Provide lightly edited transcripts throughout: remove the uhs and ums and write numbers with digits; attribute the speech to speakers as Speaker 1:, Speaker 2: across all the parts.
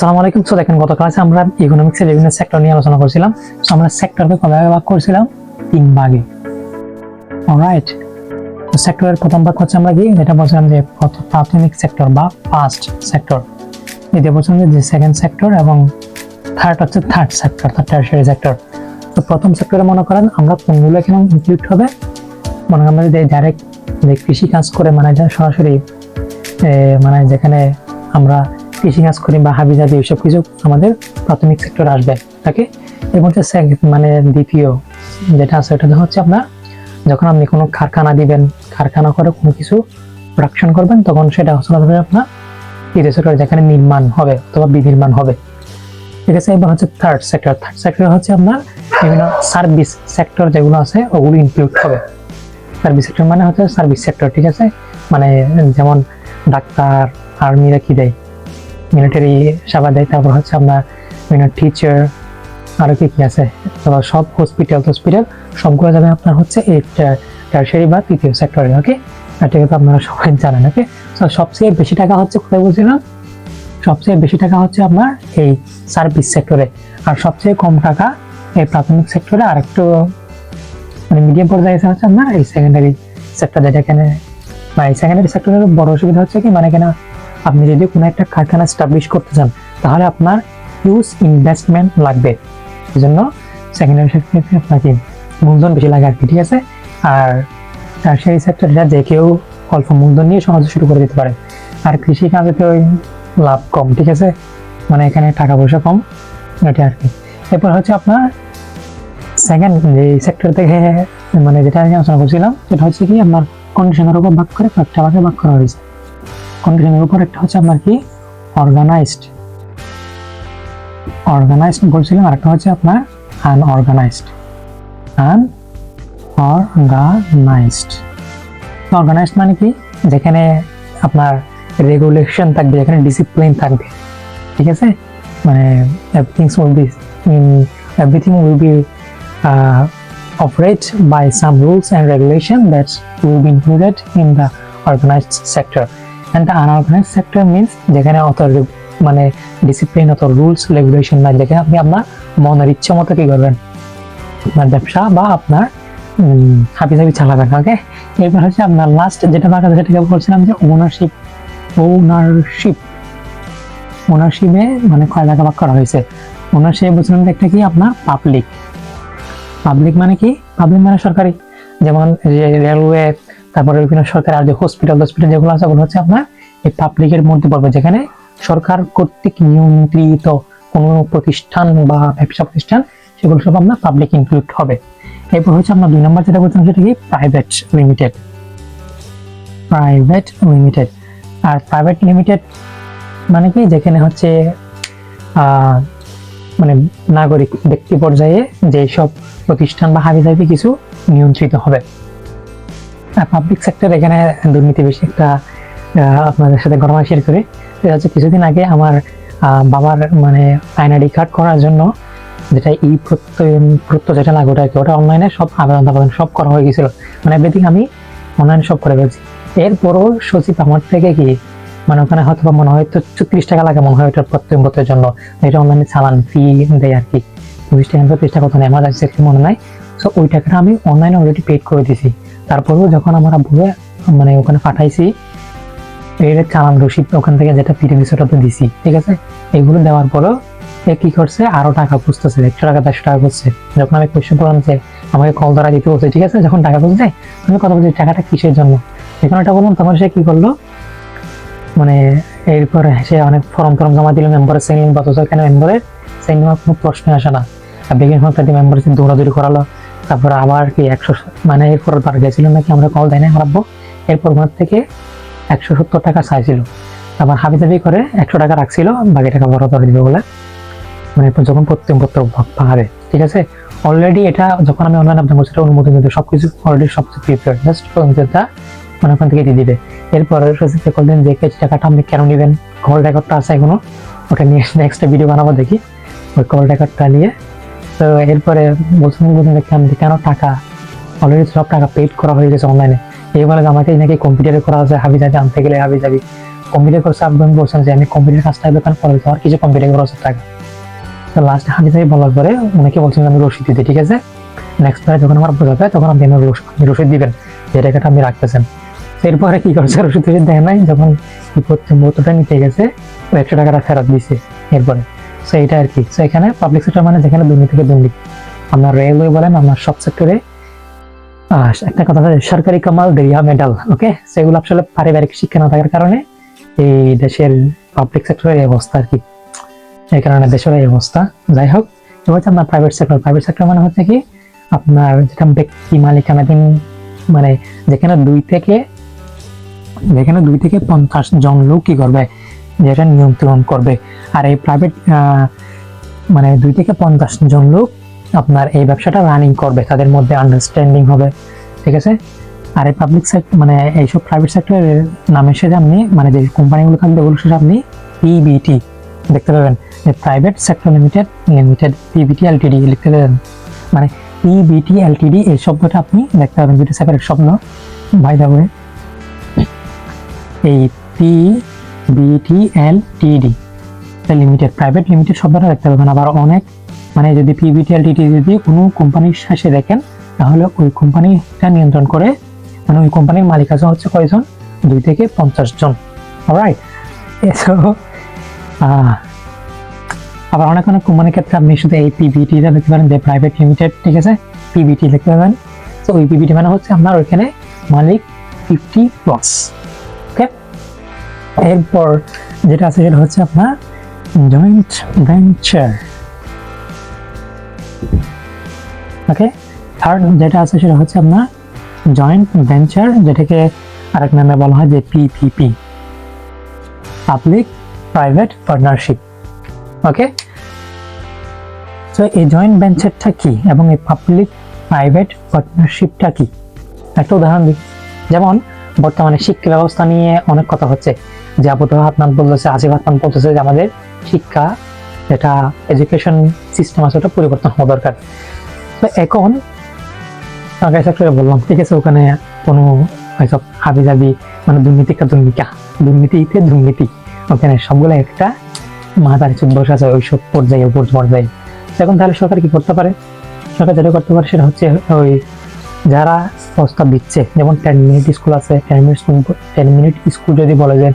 Speaker 1: আসসালামু আলাইকুম। সো দেখেন, গত ক্লাসে আমরা ইকোনমিক্সের বিভিন্ন সেক্টর নিয়ে আলোচনা করছিলাম। সো আমরা সেক্টরকে কয় ভাগে ভাগ করেছিলাম? 3 ভাগে। অলরাইট, তো সেক্টরের প্রথম ভাগ হচ্ছে আমরা কি যেটা বলছিলাম যে প্রাথমিক সেক্টর বা ফার্স্ট সেক্টর, দ্বিতীয় বলছিলাম যে সেকেন্ড সেক্টর, এবং থার্ড হচ্ছে থার্ড সেক্টর, টারশিয়ারি সেক্টর। তো প্রথম সেক্টরে মনে করেন আমরা কোনগুলো এখানে ইনক্লুড হবে, মনে করেন আমরা যদি ডাইরেক্ট যে কৃষি কাজ করে, মানে সরাসরি মানে যেখানে আমরা কৃষি কাজ করি বা হাবি জাবি এইসব কিছু আমাদের প্রাথমিক সেক্টর আসবে। তাকে এর মধ্যে মানে দ্বিতীয় যেটা আছে ওটা হচ্ছে আপনার যখন আপনি কোনো কারখানা দিবেন, কারখানা করে কোনো কিছু প্রোডাকশন করবেন, তখন সেটা হচ্ছে আপনার তৃতীয় সেক্টর, যেখানে নির্মাণ হবে অথবা বিনির্মাণ হবে। ঠিক আছে, এবার হচ্ছে থার্ড সেক্টর। থার্ড সেক্টর হচ্ছে আপনার বিভিন্ন সার্ভিস সেক্টর যেগুলো আছে ওগুলো ইনক্লুড হবে। সার্ভিস সেক্টর মানে হচ্ছে সার্ভিস সেক্টর, ঠিক আছে, মানে যেমন ডাক্তার, আর্মিরা কি দেয়, মিলিটারি সেবা দেয়, তারপর হচ্ছে আপনার বিভিন্ন টিচার, আরো কি কি আছে, তারপর সব হসপিটাল সবগুলো যাবে আপনার হচ্ছে এই টারশিয়ারি বা তৃতীয় সেক্টরে। ওকে, এটা তো আপনারা সবাই জানেন। ওকে, তো সবচেয়ে বেশি টাকা হচ্ছে কোথায় বলছিলাম? সবচেয়ে বেশি টাকা হচ্ছে আপনার এই সার্ভিস সেক্টরে, আর সবচেয়ে কম টাকা এই প্রাথমিক সেক্টরে, আর একটু মানে মিডিয়াম পর্যায়ে হচ্ছে আপনার এই সেকেন্ডারি সেক্টর, যেটা এখানে এই সেকেন্ডারি সেক্টরের বড় অসুবিধা হচ্ছে কি, মানে কেন আপনি যদি কোনো একটা কারখানা এস্টাবলিশ করতে চান তাহলে আপনার হিউজ ইনভেস্টমেন্ট লাগবে, এই জন্য সেকেন্ডারি সেক্টরে আপনাকে মূলধন বেশি লাগে আর কি। ঠিক আছে, আর টারশিয়ারি সেক্টরটা যে কেউ অল্প মূলধন নিয়ে সহজে শুরু করে দিতে পারে, আর কৃষি কাজে তো লাভ কম। ঠিক আছে, মানে এখানে টাকা পয়সা কম, এটা আর কি। এরপর হচ্ছে আপনার সেকেন্ড যে সেক্টর থেকে মানে যেটা আমি আলোচনা করছিলাম সেটা হচ্ছে কি আপনার কন্ডিশনের উপর ভাগ করে কয়েকটা ভাগে ভাগ করা হয়েছে। কন্ডিশনের উপর একটা হচ্ছে আপনার কি অর্গানাইজড বলছিলাম, আর একটা হচ্ছে আপনার আনঅর্গানাইজড। অর্গানাইজড মানে কি, যেখানে আপনার রেগুলেশন থাকবে, যেখানে ডিসিপ্লিন থাকবে। ঠিক আছে, মানে everything will be operate by some rules and regulation that will be included in the organized sector. And the unorganized sector means যেখানে অত মানে ডিসিপ্লিন, অত রুলস রেগুলেশন নাই, যেখানে আপনি আপনার মনের ইচ্ছা মতো কি করবেন, আপনার ব্যবসা বা আপনার হাবিজাবি চালাবেন। ওকে, এরপর হচ্ছে আপনার লাস্ট যেটা ভাগ আছে সেটাকে বলছিলাম যে ওনারশিপে মানে কয় ভাগে ভাগ করা হয়েছে। ওনারশিপ বলছিলাম যে একটা কি আপনার পাবলিক মানে কি, পাবলিক মানে সরকারি, যেমন রেলওয়ে, তারপরে বিভিন্ন সরকারি আর যে হসপিটাল যেগুলো আছে ওগুলো হচ্ছে আপনার এই পাবলিকের মধ্যে পড়বে, যেখানে সরকার কর্তৃক নিয়ন্ত্রিত কোনো প্রতিষ্ঠান বা ব্যবসা প্রতিষ্ঠান, সেগুলো সব আপনার পাবলিক ইনক্লুড হবে। এরপর হচ্ছে আপনার 2 নম্বর যেটা বলছিলাম সেটা কি প্রাইভেট লিমিটেড। আর প্রাইভেট লিমিটেড মানে কি, যেখানে হচ্ছে মানে নাগরিক ব্যক্তি পর্যায়ে যে সব প্রতিষ্ঠান বা হাবিজাবি কিছু নিয়ন্ত্রিত হবে। আর পাবলিক সেক্টর, এখানে দুর্নীতি বেশি। একটা আপনাদের সাথে ঘটনা শেয়ার করি, সেটা হচ্ছে কিছুদিন আগে আমার বাবার মানে আইডি কার্ড করার জন্য যেটা প্রত্যয় যেটা লাগে ওটা অনলাইনে সব আবেদন সব করা হয়ে গেছিল, মানে এভরিথিং আমি অনলাইনে সব করে ফেলছি। এরপরও সচিব আমার থেকে কি মানে ওখানে হয়তো মনে হয় তো 34 টাকা লাগে মনে হয় ওটার প্রত্যয়ের জন্য, এটা অনলাইনে চালান ফি দেয় আর কি, 20 টাকা 30 টাকা কত নেই আমার এক্সাক্টলি মনে নাই। সো ওই টাকাটা আমি অনলাইনে অলরেডি পেড করে দিয়েছি। তারপরেও যখন আমার আব্বুকে মানে ওখানে পাঠাইছি, এর চালান রসিদ ওখান থেকে যেটা পিটিভি সেটাতে দিছি। ঠিক আছে, এগুলো দেওয়ার পরেও এ কি করছে, আরো টাকা খুঁজতেছে, 100 টাকা 100 টাকা করছে। যখন আমি কোয়েশ্চেন করলাম যে আমাকে কল ধরা দিতে বলছে, ঠিক আছে, যখন টাকা খুঁজছে আমি কথা বলছি টাকাটা কিসের জন্য, যখন এটা বললাম তখন সে কি করলো, মানে এরপরে সে অনেক ফর্ম জমা দিল, মেম্বারের সাইন বা এখানে মেম্বারের সাইন কোনো প্রশ্ন আসে না, বিজ্ঞান সরকারি মেম্বারের দৌড়াদৌড়ি করালো। তারপরে আবার কি 100 মানে এরপর বার গেছিল নাকি আমরা কল দেয় না হারাবো, এরপর ওনার থেকে 170 টাকা চাইছিল। আবার হাবিজাবি করে 100 টাকা রাখছিল, বাকি টাকা বড় করে দিবে বলে, মানে যখন প্রত্যেক পাহাড়ে। ঠিক আছে, অলরেডি এটা যখন আমি অনলাইন আপনার বলছি অনুমোদন দিতে সবকিছু অলরেডি সবকিছু প্রিপেয়ার, জাস্ট মানে ওখান থেকে দিয়ে দিবে। এরপরে সচিবকে বললেন যে টাকাটা আপনি কেন নেবেন, কল রেকর্ডটা আছে এখনো, ওটা নিয়ে নেক্সট ভিডিও বানাবো দেখি ওই কল রেকর্ডটা নিয়ে। তো এরপরে বলছেন কেন টাকা অলরেডি সব টাকা পেড করা হয়ে গেছে অনলাইনে, এই বলে আমাকে নাকি কম্পিউটারে করা আছে, হাবিজাবি আনতে গেলে হাবিজাবি কম্পিউটার কোর্সে আবেদন করছেন যে আমি কম্পিউটার কাজটা দোকান করে দিতে আমার কিছু কম্পিউটার খরচের টাকা। তো লাস্ট হাজি সাহেব বলার পরে উনাকে বলছেন আমি রসিদ দিতে, ঠিক আছে, নেক্সট বারে যখন আমার বোঝাবে তখন আপনি আমার রসিদ দিবেন যে টাকাটা আপনি রাখতেছেন। এরপরে কি করছে, রসিদ টসিদ দেয় নাই, যখন মুহূর্তটা নিতে গেছে 100 টাকাটা ফেরত দিছে এরপরে। তো এইটা আর কি। তো এখানে পাবলিক সেক্টর মানে যেখানে দুর্নীতি থেকে দুর্নীতি, আপনার রেলওয়ে বলেন, আপনার সব সেক্টরে একটা কথা আছে সরকারি কামাল দেরিয়া মেডাল, ওকে। সেগুলো আসলে পারিবারিক শিক্ষা না থাকার কারণে এই দেশের পাবলিক সেক্টরের এই অবস্থা আর কি, এই কারণে দেশের এই অবস্থা। যাই হোক, এটা হচ্ছে আপনার প্রাইভেট সেক্টর। প্রাইভেট সেক্টর মানে হচ্ছে কি আপনার যেটা ব্যক্তি মালিকানাধীন, মানে যেখানে 2 থেকে 50 জন লোক কি করবে, যেটা নিয়ন্ত্রণ করবে। আর এই প্রাইভেট মানে 2 থেকে 50 জন লোক আপনার এই ব্যবসাটা রানিং করবে, তাদের মধ্যে আন্ডারস্ট্যান্ডিং হবে, ঠিক আছে। আর এই পাবলিক সেক্টর মানে এইসব প্রাইভেট সেক্টরের নামের সাথে আপনি মানে যে কোম্পানিগুলো থাকবে ওগুলোর সাথে আপনি পিবিটি দেখতে পাবেন, যে private sector limited PBT Ltd লিখতে পাবেন। মানে পিবিটি এলটিডি এই শব্দটা আপনি দেখতে পাবেন, দুটো সেপারেট শব্দ বাই দ্য ওয়ে। এই PBT Ltd limited private limited শব্দটা দেখতে পাবেন। আবার অনেক মানে যদি পিবিটি এলটিডি যদি কোনো কোম্পানির শেষে দেখেন তাহলে ওই কোম্পানিটা নিয়ন্ত্রণ করে, মানে ওই কোম্পানির মালিক আছে হচ্ছে কয়জন, 2 থেকে 50 জন। অলরাইট। সো আবার অনেক কোম্পানির ক্ষেত্রে আপনি শুধু এই পিবিটিটা দেখতে পারেন যে প্রাইভেট লিমিটেড, ঠিক আছে, পিবিটি দেখতে পাবেন। তো ওই পিবিটি মানে হচ্ছে আপনার ওইখানে মালিক 50+, ওকে। এরপর যেটা আছে সেটা হচ্ছে আপনার জয়েন্ট ভেঞ্চার, ওকে। থার্ড যেটা আছে সেটা হচ্ছে আপনার জয়েন্ট ভেঞ্চার, যেটাকে আরেক নামে বলা হয় যে পিপিপি, পাবলিক প্রাইভেট পার্টনারশিপ, ওকে। তো এই জয়েন্ট ভেঞ্চারটা কি এবং এই পাবলিক প্রাইভেট পার্টনারশিপটা কি, একটা উদাহরণ দিই। যেমন বর্তমানে শিক্ষা ব্যবস্থা নিয়ে অনেক কথা হচ্ছে, যে আবুল হাতনান বলতেছে, আসিফ হাতনান বলতেছে যে আমাদের শিক্ষা যেটা এডুকেশন সিস্টেম আছে ওটা পরিবর্তন হওয়া দরকার। তো এখন সরকারি সেক্টরে বললাম, ঠিক আছে, ওখানে কোনো হয়সব হাবিজাবি মানে দুর্নীতিতে দুর্নীতি, ওখানে সবগুলো একটা মাথার চুপ বসে আছে ওইসব পর্যায়ে উপর পর্যায়ে। এখন তাহলে সরকার কি করতে পারে, সরকার যেটা করতে পারে সেটা হচ্ছে ওই যারা প্রস্তাব দিচ্ছে, যেমন 10 মিনিট স্কুল আছে, 10 মিনিট স্কুল যদি বলে যে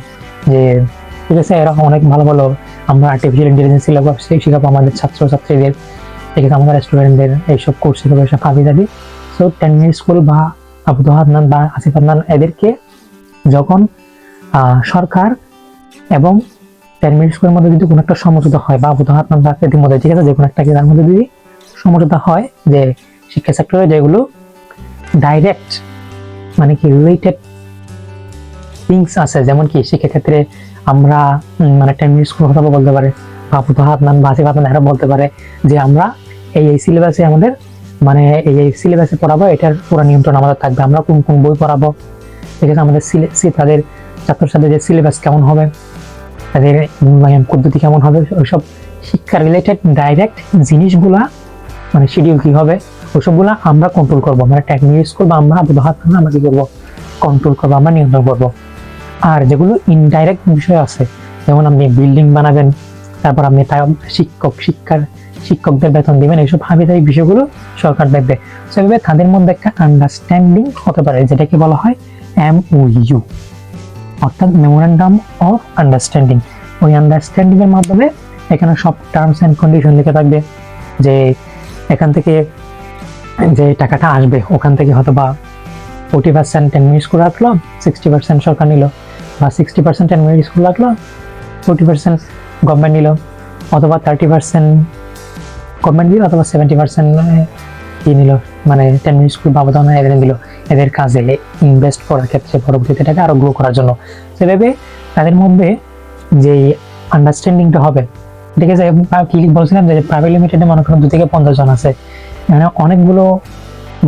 Speaker 1: ঠিক আছে এরকম অনেক ভালো ভালো আমরা আর্টিফিশিয়াল ইন্টেলিজেন্স শিখাবো আমাদের ছাত্রছাত্রীদের, ঠিক আছে, আমাদের স্টুডেন্টদের এইসব কোর্স শিখাবো, এসব হাবিজাবি। সো 10 মিনিট স্কুল বা আবুল হাতনান বা আসিফ হাতনান এদেরকে যখন সরকার এবং 10 মিনিট স্কুলের মধ্যে যদি কোনো একটা সমঝোতা হয় বা আবুল হাতনান বা এদের মধ্যে, ঠিক আছে, যে কোনো একটা তার মধ্যে যদি সমঝোতা হয় যে শিক্ষা সেক্টরে যেগুলো ডাইরেক্ট মানে কি রিলেটেড থিংস আছে, যেমন কি শিক্ষাক্ষেত্রে আমরা মানে 10 মিনিট স্কুল কথা বলতে পারে বা আবুল হাতনান বা আসিফ হাতনান এরা বলতে পারে যে আমরা এই সিলেবাসে আমাদের মানে এই সিলেবাসে পড়াবো, এটার পুরো নিয়ন্ত্রণ আমাদের থাকবে, আমরা কোন কোন বই পড়াবো, ঠিক আছে, আমাদের তাদের ছাত্রছাত্রীদের সিলেবাস কেমন হবে, তাদের মূল্যায়ন পদ্ধতি কেমন হবে, ওইসব শিক্ষা রিলেটেড ডাইরেক্ট জিনিসগুলা মানে শিডিউল কি হবে ওইসবগুলা আমরা কন্ট্রোল করবো, মানে 10 মিনিট স্কুল বা আমরা আবুল হাতনান আমরা কি করবো, কন্ট্রোল করবো, আমরা নিয়ন্ত্রণ করবো। আর যেগুলো ইনডাইরেক্ট বিষয় আছে, যেমন আপনি বিল্ডিং বানাবেন, তারপর আপনি শিক্ষকদের বেতন দিবেন, এইসব হাবিজাবি বিষয়গুলো সরকার দেখবে। সেভাবে তাদের মধ্যে একটা আন্ডারস্ট্যান্ডিং হতে পারে, যেটাকে বলা হয় MOU, অর্থাৎ মেমোরেন্ডাম অফ আন্ডারস্ট্যান্ডিং। ওই আন্ডারস্ট্যান্ডিং এর মাধ্যমে এখানে সব টার্মস এন্ড কন্ডিশন লিখে থাকবে, যে এখান থেকে যে টাকাটা আসবে ওখান থেকে হয়তো বা 40% 10 মিনিট স্কুল রাখলো, 60% সরকার নিল, বা 60% 10 মিনিট স্কুল রাখলো, 40% গভর্নমেন্ট নিল, অথবা 30% গভর্নমেন্ট দিল, অথবা 70% কি নিল, মানে 10 মিনিট স্কুল বাবদানা এদের দিল, এদের কাজে ইনভেস্ট করার ক্ষেত্রে পরবর্তীতে টাকা আরো গ্রো করার জন্য। সেভাবে তাদের মধ্যে যে আন্ডারস্ট্যান্ডিংটা হবে, ঠিক আছে। কি বলছিলাম যে প্রাইভেট লিমিটেডে মনে করেন 2 থেকে 50 জন আছে, মানে অনেকগুলো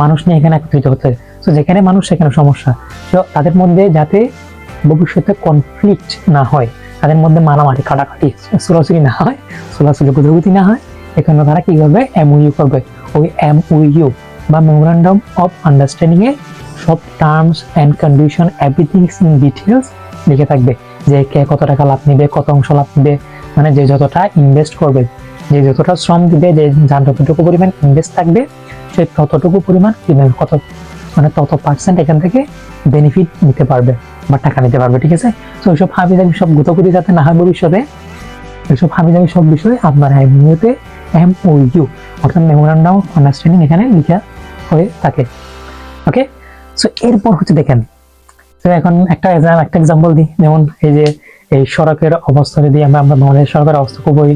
Speaker 1: মানুষ নিয়ে এখানে একত্রিত হচ্ছে। তো যেখানে মানুষ সেখানে সমস্যা, তো তাদের মধ্যে যাতে ভবিষ্যতে কনফ্লিক্ট না হয়, তাদের মধ্যে মারামারি কাটাকাটি চুরাচুরি না হয়, চুলাচুলি গুজগুতি না হয়, এখানে তারা কি করবে, MOU করবে। ওই MOU বা মেমোরেন্ডাম অফ আন্ডারস্ট্যান্ডিং এ সব terms and condition everything in details লিখে থাকবে, যে কে কত টাকা লাভ নিবে, কত অংশ লাভ নিবে, মানে যে যতটা ইনভেস্ট করবে, যে যতটা শ্রম দিবে, যে যার যতটুকু পরিমাণ ইনভেস্ট থাকবে, সে ততটুকু পরিমাণ কত মানে তত পার্সেন্ট এখান থেকে বেনিফিট নিতে পারবে বা টাকা নিতে পারবে। ঠিক আছে, তো ওইসব হাবিজাবি সব গুতগুতি যাতে না হয় ভবিষ্যতে, এইসব হাবিজাবি সব বিষয়ে আপনার এমইউতে MOU অর্থাৎ মেমোরান্ডাম অফ আন্ডারস্ট্যান্ডিং এখানে লেখা হয়ে থাকে। ওকে, সো এরপর হচ্ছে দেখেন, তো এখন একটা এক্সাম্পল দিই, যেমন এই যে এই সড়কের অবস্থা যদি আমরা বাংলাদেশের সড়কের অবস্থা খুবই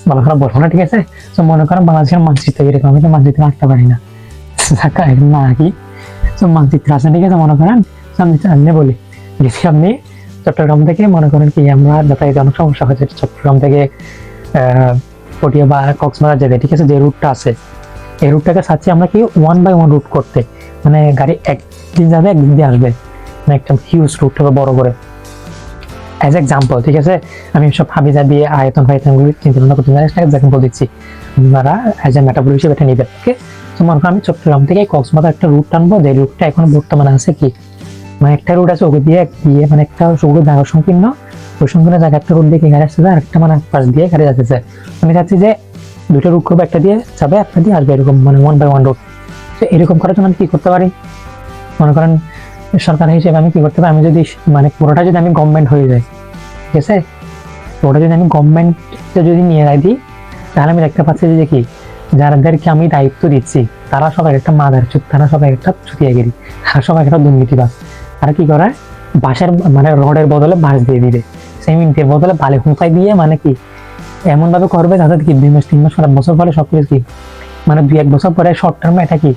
Speaker 1: ভালো খারাপ বলবো না, ঠিক আছে। তো মনে করেন বাংলাদেশের মানচিত্র এরকম, আমি তো মানচিত্র আঁকতে পারি না, না আঁকি। তো মানচিত্র আছে, ঠিক আছে, মনে করেন আমি বলি যদি আপনি চট্টগ্রাম থেকে মনে করেন কি আমরা যাতায়াতে অনেক সমস্যা হয়েছে, চট্টগ্রাম থেকে পটিয়া বা কক্সবাজার যেতে, ঠিক আছে, যে রুটটা আছে এই রুটটাকে চাচ্ছি আমরা কি 1 বাই 1 রুট করতে, মানে গাড়ি একদিন যাবে একদিন দিয়ে আসবে, মানে একটা হিউজ রুট হবে বড় করে, অ্যাজ এক্সাম্পল। ঠিক আছে, আমি সব হাবিজা দিয়ে আয়তন ফায়তনগুলি চিন্তা ভাবনা করতে পারি, একটা এক্সাম্পল দিচ্ছি, আপনারা অ্যাজ এ মেটাফর হিসেবে এটা নেবেন। ওকে, তো মনে করেন আমি চট্টগ্রাম থেকে কক্সবাজার একটা রুট টানবো, যে রুটটা এখন বর্তমানে আছে কি, মানে একটা রুট আছে ওকে দিয়ে মানে একটা ওগুলো জায়গা সংকীর্ণ, ওই সংকীর্ণ জায়গা একটা রুট দিয়ে গাড়ি আসতেছে, আর একটা মানে পাশ দিয়ে গাড়ি যাচ্ছে। আমি চাচ্ছি যে দুটো রুট করবো, একটা দিয়ে যাবে একটা দিয়ে আসবে, এরকম মানে 1 বাই 1 রুট। তো এরকম করার জন্য আমি কি করতে পারি, মনে করেন সরকার হিসেবে আমি কি করতে পারি, আমি যদি মানে পুরোটা যদি আমি গভর্নমেন্ট হয়ে যাই, ঠিক আছে, পুরোটা যদি আমি গভর্নমেন্টে যদি নিয়ে দিই, তাহলে আমি দেখতে পাচ্ছি যে কি যাদেরকে আমি দায়িত্ব দিচ্ছি তারা সবাই একটা মাদার চুপ, তারা সবাই একটা চুতিয়াগিরি, তারা সবাই একটা দুর্নীতিবাজ। তারা কি করে, বাঁশের মানে রডের বদলে বাঁশ দিয়ে দিবে, সিমেন্টের বদলে বালি হুঁচাই দিয়ে, মানে কি এমন ভাবে করবে যাতে কি 2 মাস 3 মাস 7 বছর পরে সবকিছু কি মানে 2-1 বছর পরে শর্ট টার্মে এটা কি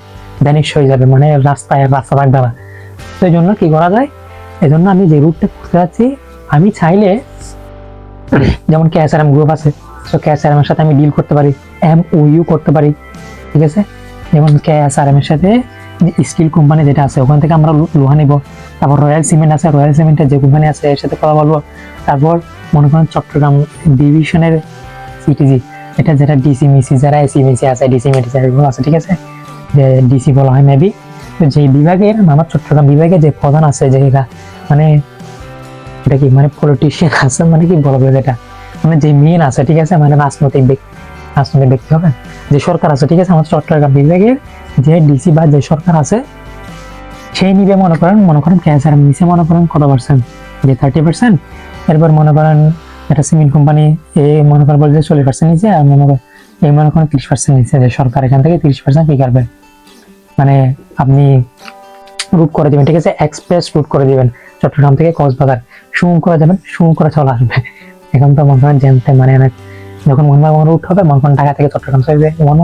Speaker 1: ভ্যানিশ হয়ে যাবে, মানে রাস্তা থাকবে না। তো এই জন্য কি করা যায়, এই জন্য আমি যে রুটটা করতে যাচ্ছি, আমি চাইলে যেমন KSRM গ্রুপ আছে, তো KSRM এর সাথে আমি ডিল করতে পারি, MOU করতে পারি, ঠিক আছে। যেমন KSRM এর সাথে স্টিল কোম্পানি যেটা আছে ওখান থেকে আমরা লোহা নিব, তারপর রয়্যাল সিমেন্ট আছে, রয়্যাল সিমেন্টের যে কোম্পানি আছে এর সাথে কথা বলবো, তারপর মনে করেন চট্টগ্রাম ডিভিশনের CTG, এটা যেটা ডিসি মিসি যারা এসি মিসি আছে, ডিসি মিসি এগুলো আছে, ঠিক আছে, যে ডিসি বলা হয় মেবি। তো যে বিভাগের আমার চট্টগ্রাম বিভাগে যে প্রধান আছে, যে মানে এটা কি মানে পলিটিশিয়ান আছে, মানে কি বলবো যেটা মানে যে মেন আছে, ঠিক আছে, মানে রাজনৈতিক ব্যক্তি হবে, যে সরকার আছে, ঠিক আছে, আমার চট্টগ্রাম বিভাগের যে ডিসি বা যে সরকার আছে সেই নিবে মনে করেন ক্যান্সার নিচে মনে করেন কত পার্সেন্ট, যে 30%। এরপর মনে করেন একটা সিমেন্ট কোম্পানি মনে করেন বলছে 40% নিচে, আর মনে করেন 30% নিচে, যে সরকার এখান থেকে 30% কি করবে, মানে আপনি রুট করে দিবেন, ঠিক আছে, এক্সপ্রেস রুট করে দিবেন, চট্টগ্রাম থেকে কক্সবাজার শুরু করে যাবেন, শুরু করে চলে আসবে। এখন তো মনে করেন জানতে মানে যখন 1 বাই 1 রুট হবে, মনে করেন ঢাকা থেকে চট্টগ্রাম চলে যাবে 1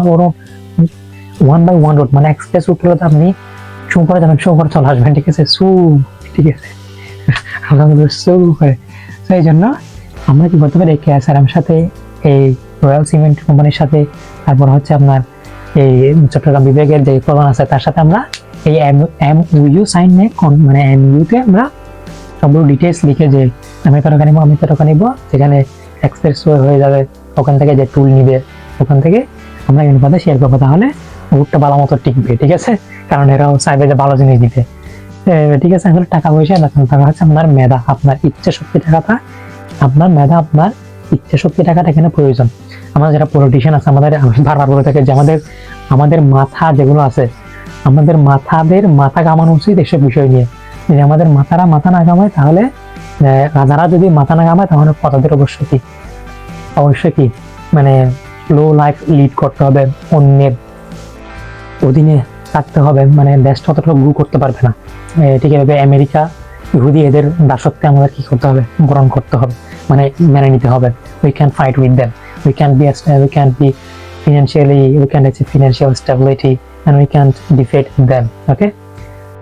Speaker 1: বাই 1 রুট, মানে এক্সপ্রেস রুট হলে তো আপনি শুরু করে যাবেন, শুরু করে চলে আসবেন, ঠিক আছে, ঠিক আছে, তো এই জন্য আমরা কি করতে পারি, KSRM সাথে এই রয়্যাল সিমেন্ট কোম্পানির সাথে, তারপর হচ্ছে আপনার এই চট্টগ্রাম বিভাগের যে প্রধান আছে তার সাথে আমরা এই MOU সাইন নিয়ে, মানে MOU-তে আমরা সবগুলো ডিটেলস লিখে, যে আমি তো টাকা নিবো, সেখানে এক্সপ্রেস হয়ে যাবে, ওখান থেকে যে টুল নিবে ওখান থেকে আমরা অনুপাতে শেয়ার করবো, তাহলে রুটটা ভালো মতো টিকবে, ঠিক আছে, কারণ এরাও চাইবে যে ভালো জিনিস দিতে, ঠিক আছে। আসলে টাকা পয়সা টাকা হচ্ছে আপনার মেধা, আপনার ইচ্ছা শক্তি টাকাটা, আপনার মেধা, আপনার ইচ্ছা শক্তি টাকাটা এখানে প্রয়োজন। আমাদের যারা পলিটিশিয়ান আছে, আমি বারবার বলে থাকি যে আমাদের মাথা যেগুলো আছে, আমাদের মাথা কামানো উচিত এসব বিষয় নিয়ে, যদি আমাদের মাথা না কামায়, তাহলে রাজারা যদি মাথা না কামায়, তাহলে প্রজাদের অবশ্যই কি মানে লো লাইফ লিড করতে হবে, অন্যের অধীনে থাকতে হবে, মানে দেশটা অতটা গ্রো করতে পারবে না। ঠিক আছে, আমেরিকা ইহুদি এদের দাসত্বে আমাদের কি করতে হবে, বরণ করতে হবে, মানে মেনে নিতে হবে। We can fight with them, we can't be financially, we can't achieve financial stability, and we can't defeat them. Okay,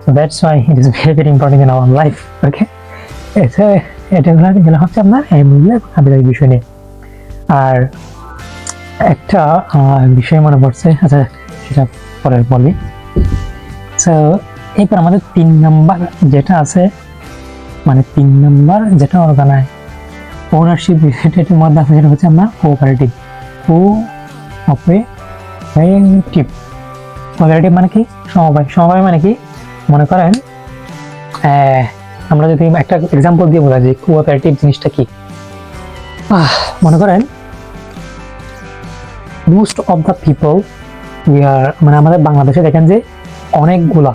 Speaker 1: so that's why it is very important in our life. Okay, so এটা হচ্ছে আপনার হাবিজাবি বিষয় নিয়ে। আর একটা বিষয় মনে পড়ছে, আচ্ছা সেটা পরে বলি। সো এরপর আমাদের 3 নাম্বার যেটা আছে, মানে 3 নাম্বার যেটা অর্গানাইজ ওনারশিপ রিলেটেড মধ্যে আছে, সেটা হচ্ছে আপনার কোঅপারেটিভ মানে কি সমবায় মানে কি, মনে করেন আমরা যদি একটা এক্সাম্পল দিয়ে বোঝা যে কোঅপারেটিভ জিনিসটা কি, মনে করেন মোস্ট অফ দ্য পিপল মানে আমাদের বাংলাদেশে দেখেন যে অনেকগুলা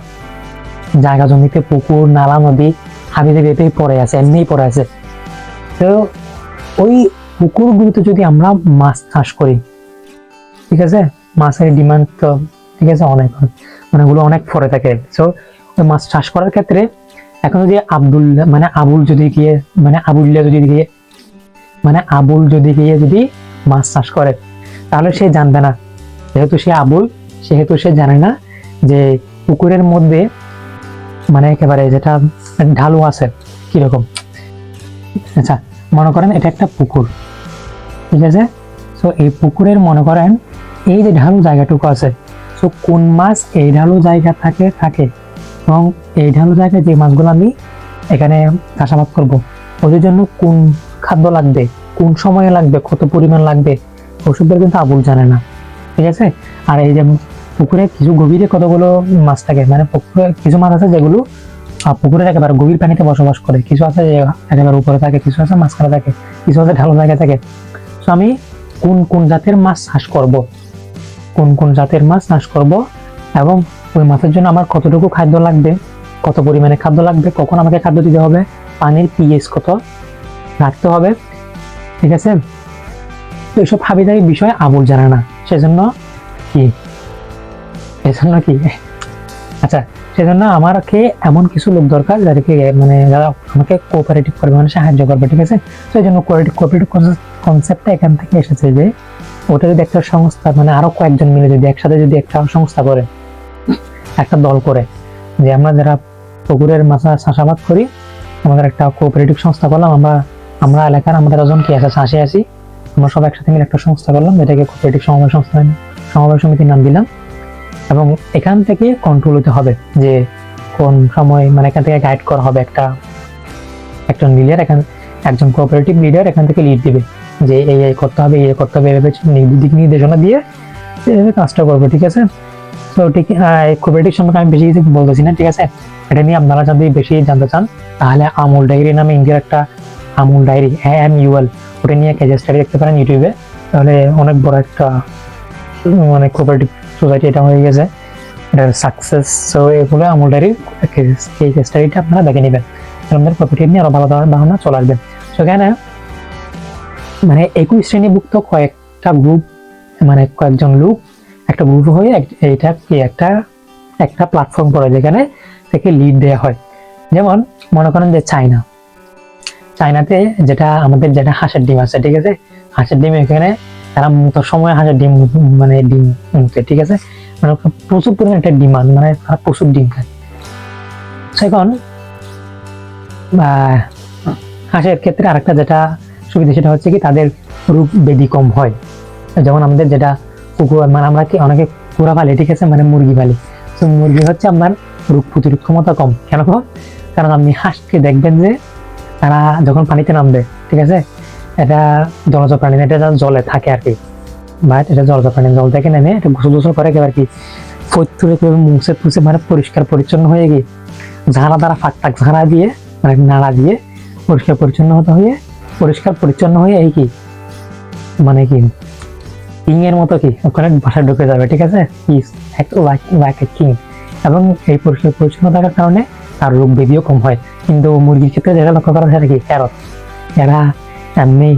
Speaker 1: জায়গা জমিতে পুকুর, নালা, নদী হাবিজাবি পড়ে আছে, এমনিই পড়ে আছে। তো ওই পুকুরগুলোতে যদি আমরা মাছ চাষ করি, ঠিক আছে, মাছের ডিমান্ড তো ঠিক আছে অনেক, মানে ওগুলো অনেক পড়ে থাকে। সো ওই মাছ চাষ করার ক্ষেত্রে এখন যদি আবুল যদি গিয়ে যদি মাছ চাষ করে, তাহলে সে জানবে না, যেহেতু সে জানে না যে পুকুরের মধ্যে মানে একেবারে যেটা ঢালু আছে কিরকম। আচ্ছা, মনে করেন এটা একটা পুকুর, ঠিক আছে। তো এই পুকুরের মনে করেন এই যে ঢালু জায়গাটুকু আছে, তো কোন মাছ এই ঢালু জায়গা থাকে এবং এই ঢালু জায়গায় যে মাছগুলো আমি এখানে চাষাবাদ করবো, ওদের জন্য কোন খাদ্য লাগবে, কোন সময়ে লাগবে, কত পরিমাণ লাগবে, ওষুধের কিন্তু আবুল জানে না, ঠিক আছে। আর এই যে পুকুরে কিছু গভীরে কতগুলো মাছ থাকে, মানে পুকুরে কিছু মাছ আছে যেগুলো পুকুরের একেবারে গভীর পানিতে বসবাস করে, কিছু আছে যে একেবারে উপরে থাকে, কিছু আছে মাঝখানে থাকে, কিছু আছে ঢালু জায়গায় থাকে। তো আমি কোন জাতের মাছ চাষ করব, এবং ওই মাছের জন্য আমার কতটুকু খাদ্য লাগবে, কত পরিমাণে খাদ্য লাগবে, কখন আমাকে খাদ্য দিতে হবে, পানির পিএইচ কত রাখতে হবে, ঠিক আছে। তো এইসব হাবিজাবি বিষয় আবুল জানে না, সেজন্য কি আচ্ছা, সেজন্য আমাকে এমন কিছু লোক দরকার যারা আমাকে কোঅপারেটিভ করবে, মানে সাহায্য করবে, ঠিক আছে। তো এই জন্য কোঅপারেটিভ কনসেপ্টটা এখান থেকে এসেছে যে ওটা যদি একটা সংস্থা, মানে আরো কয়েকজন মিলে যদি একসাথে যদি একটা সংস্থা করে, একটা দল করে, যে আমরা যারা পুকুরের মাছ চাষাবাদ করি, আমাদের একটা কোঅপারেটিভ সংস্থা করলাম, আমরা এলাকার আমাদের ওজন কি আছে 80 আমরা সব একসাথে মিলে একটা সংস্থা করলাম, যেটাকে কোঅপারেটিভ সমবায় সমিতির নাম দিলাম। এবং এখান থেকে কন্ট্রোল হতে হবে যে কোন সময়, মানে এখান থেকে গাইড করা হবে একজন লিডার, একজন কোঅপারেটিভ লিডার এখান থেকে লিড দিবে যে এই করতে হবে, এভাবে দিক নির্দেশনা দিয়ে কাজটা করবো, ঠিক আছে। তো ঠিক কোঅপারেটিভ সম্পর্কে আমি বেশি কিছু বলতেছি না, ঠিক আছে। এটা নিয়ে আপনারা যদি বেশি জানতে চান, তাহলে আমুল ডায়েরি নামে ইন্ডিয়ার একটা আমুল ডায়েরি AMUL, ওটা নিয়ে কেস স্টাডি দেখতে পারেন ইউটিউবে, তাহলে অনেক বড় একটা মানে কোঅপারেটিভ সোসাইটি এটা হয়ে গেছে, এটার সাকসেস। সো এগুলো আমুল ডায়েরির কেস স্টাডিটা আপনারা দেখে নেবেন, আপনাদের কোঅপারেটিভ নিয়ে আরো ভালো ধারণা চলে আসবে। সেখানে মানে 21 শ্রেণীভুক্ত কয়েকটা গ্রুপ, মানে কয়েকজন লোক একটা গ্রুপ হয়ে এইটা কি একটা প্ল্যাটফর্ম করে, যেখানে থেকে লিড দেওয়া হয়। যেমন মনে করেন যে চায়নাতে যেটা আমাদের যেটা হাঁসের ডিম আছে, ঠিক আছে, হাঁসের ডিম এখানে তারা মতো সময় হাঁসের ডিম মুখে, ঠিক আছে, মানে প্রচুর পরিমাণে একটা ডিমান্ড, মানে তারা প্রচুর ডিম খায়। এখন হাঁসের ক্ষেত্রে আরেকটা যেটা সুবিধা, সেটা হচ্ছে কি তাদের রোগ ব্যাধি কম হয়। যেমন আমাদের যেটা কুকুর, মানে আমরা কি অনেকে কুকুরা পালি, ঠিক আছে, মানে মুরগি পালি, তো মুরগি হচ্ছে আপনার রোগ প্রতিরোধ ক্ষমতা কম। কেন? কারণ আপনি হাঁসকে দেখবেন যে তারা যখন পানিতে নামবে, ঠিক আছে, এটা জলজ প্রাণী, এটা জলে থাকে আর কি, বাট এটা জলজ প্রাণী, জল থেকে নেমে এটা গোসল করে একেবারে কি ফতুরে মুছে মানে পরিষ্কার পরিচ্ছন্ন হয়ে গিয়ে ঝাড়া দ্বারা ফাঁক ঝাড়া দিয়ে, মানে নাড়া দিয়ে পরিষ্কার পরিচ্ছন্ন হয়ে এই কি মানে কি কিং এর মতো কি ওখানে বাসায় ঢুকে যাবে, ঠিক আছে, লাইক এ কিং। এবং এই পরিষ্কার পরিচ্ছন্ন থাকার কারণে তার রোগ ব্যাধিও কম হয়। কিন্তু মুরগির ক্ষেত্রে যেটা লক্ষ্য করা যায় কি, এরা এমনি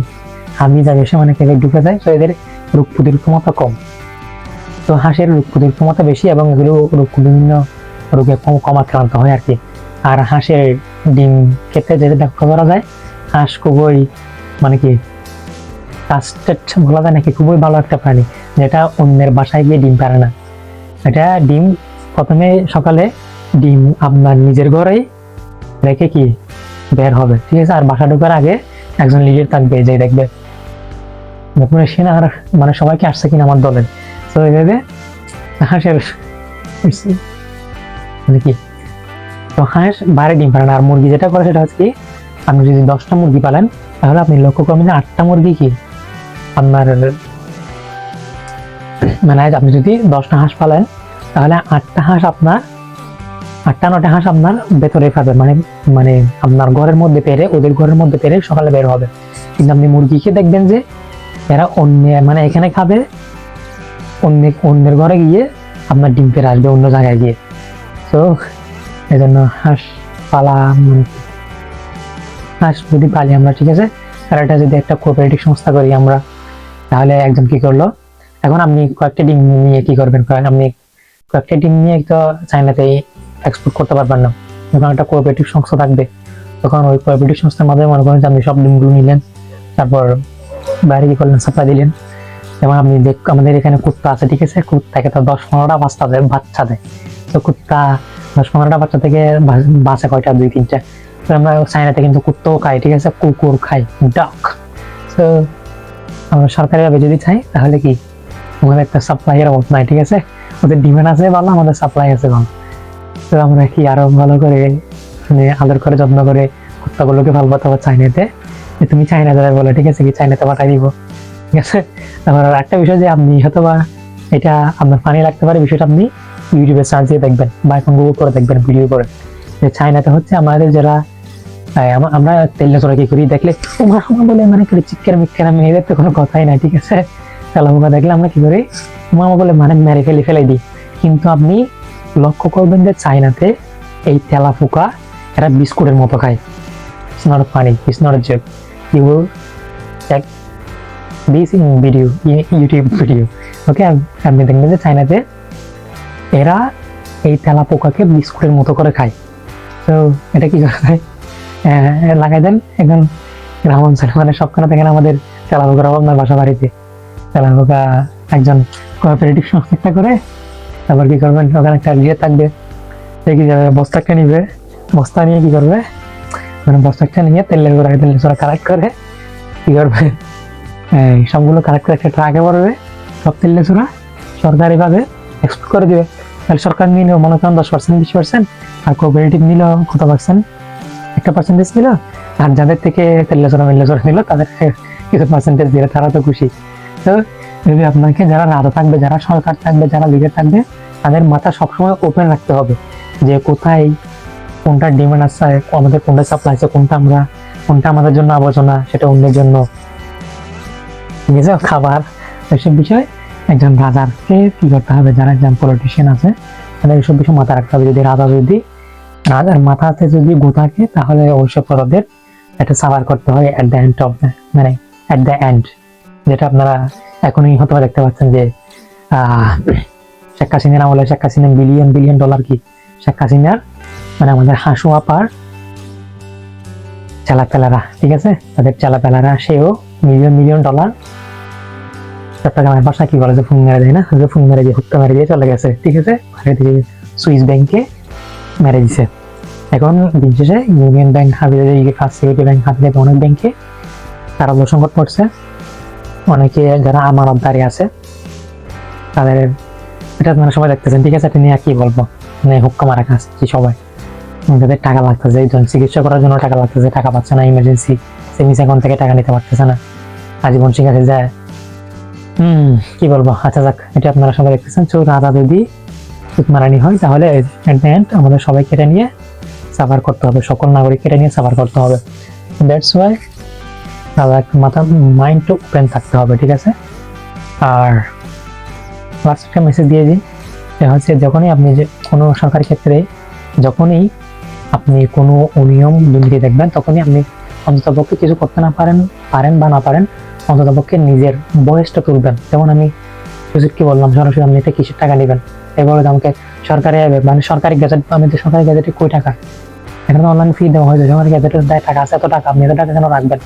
Speaker 1: আমি যা বেশি মানে কেটে ঢুকে যায়, তো এদের রোগ প্রতিরোধ ক্ষমতা কম। তো হাঁসের রোগ প্রতিরোধ ক্ষমতা বেশি এবং এগুলো বিভিন্ন রোগে কম আক্রান্ত হয় আর কি। আর হাঁসের ডিম ক্ষেত্রে যেটা লক্ষ্য করা যায়, হাঁস খুবই মানে কি ট্রাস্টেড বলা যায় নাকি, খুবই ভালো একটা প্রাণী, যেটা অন্যের বাসায় গিয়ে ডিম পারে না। এটা ডিম প্রথমে সকালে ডিম আপনার নিজের ঘরেই রেখে কি বের হবে, ঠিক আছে। আর বাসা ঢোকার আগে একজন লিডার থাকবে, যে দেখবে আর মানে সবাইকে আসছে কিনা আমার দলের। তো এইভাবে হাঁসের মানে কি, তো হাঁস বাইরে ডিম পারে না। আর মুরগি যেটা করে সেটা হচ্ছে কি, আপনি যদি 10টা মুরগি পালেন, তাহলে আপনি লক্ষ্য করবেন 8টা মুরগি কি আপনার, মানে আপনি যদি 10টা হাঁস পালেন, তাহলে 8টা হাঁস আপনার 8টা 9টা হাঁস আপনার ভেতরে খাবে, মানে মানে আপনার ঘরের মধ্যে পেরে, ওদের ঘরের মধ্যে পেরে সকালে বের হবে। কিন্তু আপনি মুরগিকে দেখবেন যে এরা অন্য, মানে এখানে খাবে, অন্যের ঘরে গিয়ে আপনার ডিম পেড়ে আসবে অন্য জায়গায় গিয়ে। তো এই জন্য হাঁস পালা, হাঁস যদি পালি আমরা, ঠিক আছে, আর এটা যদি একটা কোঅপারেটিভ সংস্থা করি আমরা, তাহলে একজন কি করলো, এখন আপনি কয়েকটা ডিম নিয়ে কি করবেন, আপনি কয়েকটা ডিম নিয়ে তো চাইনাতে এক্সপোর্ট করতে পারবেন না। যখন একটা কোঅপারেটিভ সংস্থা থাকবে, তখন ওই কোঅপারেটিভ সংস্থার মাধ্যমে মনে করেন যে আপনি সব ডিমগুলো নিলেন, তারপর বাইরে কি করলেন, সাপ্লাই দিলেন। যেমন আপনি আমাদের এখানে কুত্তা আছে, ঠিক আছে, কুত্তাকে তো 10-15টা বাচ্চা দেয়। তো কুত্তা 10-15টা বাচ্চা থেকে বাঁচে কয়টা, 2-3টা। তো আমরা চাইনাতে কিন্তু কুত্তাও খাই, ঠিক আছে, কুকুর খাই, ডগ। তো আমরা সরকারি ভাবে যদি চাই তাহলে কি আমাদের একটা সাপ্লাইয়ের অভাব নাই, ঠিক আছে, ওদের ডিমান্ড আছে ভালো, আমাদের সাপ্লাই আছে ভালো। তো আমরা কি আরো ভালো করে আদর করে যত্ন করে কুত্তাগুলোকে পালবো চাইনাতে, তুমি চাইনা যাবে বলে, ঠিক আছে, কি চাইনাতে পাঠাই দিব, ঠিক আছে। তারপর একটা বিষয় যে আপনি হয়তো বা এটা আপনার ফানি লাগতে পারে, বিষয়টা আপনি ইউটিউবে সার্চ দিয়ে দেখবেন বা এখন গুগল করে দেখবেন ভিডিও করে, যে চাইনাতে হচ্ছে আমাদের যারা আমরা তেলে চড়া কি করি দেখলে উমা বলে, মানে চিকের মিকের মেয়েদের তো কোনো কথাই নাই, ঠিক আছে। তেলাপোকা দেখলে আমরা কি করি, উমা বলে মানে মেরে ফেলাই দিই। কিন্তু আপনি লক্ষ্য করবেন যে চাইনাতে এই তেলাপোকা এরা বিস্কুটের মতো খায়। It's not funny, it's not a joke. You will check this in video, YouTube video. Okay, আপনি দেখবেন যে চাইনাতে এরা এই তেলাপোকাকে বিস্কুটের মতো করে খায়। তো এটা কি করে খায়, লাগাই দেন এখন গ্রাম অঞ্চলে, মানে সবখানে দেখেন আমাদের তেলাপোকার অভাব নয় বাসা বাড়িতে। তেলাপোকা একজন কোঅপারেটিভ সংস্থা করে, তারপর কি করবেন, ওখানে একটা ইয়ে থাকবে, কি যাবে, বস্তাটা নিবে, বস্তা নিয়ে কি করবে, মানে বস্তাটা নিয়ে তেলের চড়া কালেক্ট করে কি করবে, সবগুলো কালেক্ট করে একটা ট্রাকে ভরবে, সব তেলের চড়া সরকারি ভাবে এক্সপোর্ট করে দিবে। তাহলে সরকার নিল মনে করেন 10%, 20%, আর কোঅপারেটিভ নিল কত পার্সেন্ট, একটা পার্সেন্টেজ নিল, আর যাদের থেকে তেলে চড়া নিল তাদের কিছু পার্সেন্টেজ দিলে তারা তো খুশি। তো যদি আপনাকে যারা রাজা থাকবে, যারা সরকার থাকবে, যারা লিডার থাকবে, তাদের মাথা সবসময় ওপেন রাখতে হবে যে কোথায় কোনটা ডিমান্ড আছে, আমাদের কোনটা সাপ্লাই আছে, কোনটা আমাদের জন্য আবর্জনা, সেটা অন্যের জন্য, ঠিক আছে, খাবার, এইসব বিষয় একজন রাজাকে কি করতে হবে, যারা একজন পলিটিশিয়ান আছে তাদের এইসব বিষয় মাথা রাখতে হবে। যদি রাজার মাথাতে যদি গো থাকে, তাহলে অবশ্যই তাদের একটা সাফার করতে হয় এট দ্য এন্ড অফ মানে এট দ্য এন্ড, যেটা আপনারা এখনই হয়তো দেখতে পাচ্ছেন যে শেখ হাসিনার আমলে, শেখ হাসিনা বিলিয়ন ডলার কি শেখ হাসিনার মানে আমাদের হাসু আপার চালাপেলারা, ঠিক আছে, তাদের চালাপেলারা সেও মিলিয়ন ডলার চট্টগ্রামের ভাষা কি বলে যে ফোন মেরে দেয় না, যে ফোন মেরে দিয়ে হুক্কা মেরে দিয়ে চলে গেছে, ঠিক আছে, সুইস ব্যাংকে মেরে দিছে। এখন দিন শেষে ইউনিয়ন ব্যাংক হাবিয়ে, ফার্স্ট সিকিউরিটি ব্যাংক হাবিয়ে, অনেক ব্যাংকে তারা সংকট পড়ছে, অনেকে যারা আমানতদারি আছে তাদের, এটা আপনারা সবাই দেখতেছেন, ঠিক আছে, এটা নিয়ে কি বলবো, মানে হুক্কা মারা খাচ্ছে সবাই, যাদের টাকা লাগতেছে, একজন চিকিৎসা করার জন্য টাকা লাগতেছে, টাকা পাচ্ছে না, ইমার্জেন্সি সেভিংস অ্যাকাউন্ট থেকে টাকা নিতে পারতেছে না, আজীবন ঠিক আছে যায়, কি বলবো, আচ্ছা যাক, এটা আপনারা সবাই দেখতেছেন। তো রাজা যদি মারানি হয়, তাহলে আমাদের সবাইকে এটা নিয়ে সাফার করতে হবে, সকল নাগরিককে এটা নিয়ে সাফার করতে হবে। দ্যাটস ওয়াই মাথা মাইন্ড ওপেন থাকতে হবে, ঠিক আছে। আর লাস্ট একটা মেসেজ দিয়ে দিই, এটা হচ্ছে যখনই আপনি যে কোনো সরকারি ক্ষেত্রে যখনই আপনি কোনো অনিয়ম দুর্নীতি দেখবেন, তখনই আপনি অন্ততপক্ষে কিছু করতে না পারেন বা না পারেন, অন্ততপক্ষে নিজের বয়সটা তুলবেন। যেমন আমি কি বললাম, সরাসরি আপনি এটা কিসের টাকা নেবেন, এবারে আমাকে সরকারি মানে সরকারি গ্যাজেট, আমাদের সরকারি গ্যাজেটে কই টাকা, এখানে অনলাইন ফি দেওয়া হয়েছে, সরকারি গ্যাজেটের দেয় টাকা আছে, এত টাকা আপনি এত টাকা কেন রাখবেন।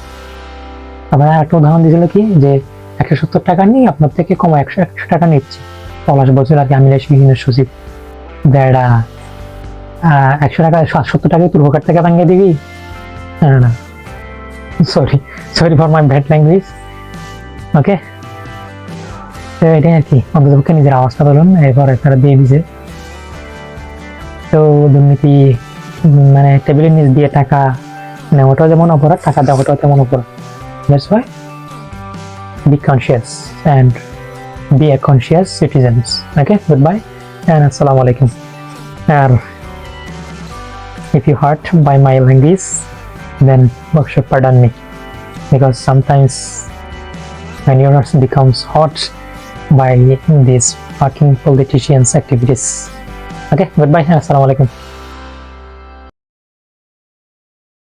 Speaker 1: আবার একটা উদাহরণ দিয়েছিল কি, যে 170 টাকা নিয়ে আপনার থেকে কম 100 টাকা নিচ্ছি, পলাশ বছর আগে আমি সচিব, দেড়া 100 টাকা 70 টাকায় তোর পকেট থেকে ভাঙিয়ে দিবি, না, sorry for my bad language, okay. তো এটাই আর কি, অন্ততপক্ষে নিজের আওয়াজটা বলুন, এরপর তারা দিয়ে দিছে। তো দুর্নীতি মানে টেবিলের নিচ দিয়ে টাকা নেওয়াটাও যেমন অপরাধ, টাকা দেওয়াটাও তেমন অপরাধ। That's why be conscious and be a conscious citizens. Okay, goodbye and assalamu alaikum. R if you hurt by my language, then workshop pardon me, because sometimes when your heart becomes hot by these fucking politicians' activities. Okay, goodbye. Assalamu alaikum.